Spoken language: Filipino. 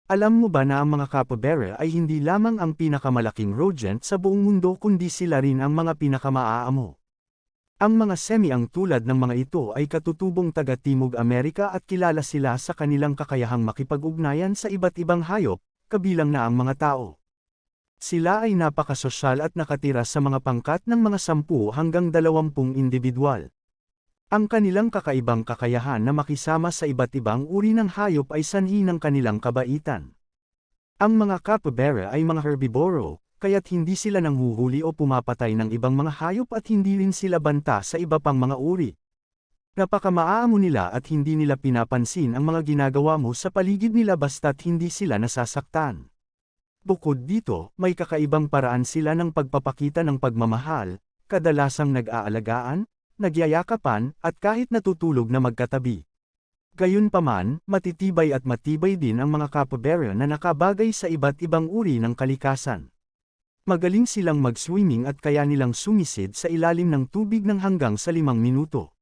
Alam mo ba na ang mga capybara ay hindi lamang ang pinakamalaking rodent sa buong mundo kundi sila rin ang mga pinakamaaamo? Ang mga semi-ang tulad ng mga ito ay katutubong taga-Timog Amerika at kilala sila sa kanilang kakayahang makipag-ugnayan sa iba't ibang hayop, kabilang na ang mga tao. Sila ay napakasosyal at nakatira sa mga pangkat ng mga 10 hanggang 20 individual. Ang kanilang kakaibang kakayahan na makisama sa iba't ibang uri ng hayop ay sanhi ng kanilang kabaitan. Ang mga capybara ay mga herbivoro, kaya't hindi sila nanghuhuli o pumapatay ng ibang mga hayop at hindi rin sila banta sa iba pang mga uri. Napakamaaamo nila at hindi nila pinapansin ang mga ginagawa mo sa paligid nila basta't hindi sila nasasaktan. Bukod dito, may kakaibang paraan sila ng pagpapakita ng pagmamahal, kadalasang nag-aalagaan, nagyayakapan, at kahit natutulog na magkatabi. Gayunpaman, matitibay at matibay din ang mga capybara na nakabagay sa iba't ibang uri ng kalikasan. Magaling silang mag-swimming at kaya nilang sumisid sa ilalim ng tubig ng hanggang sa 5 minuto.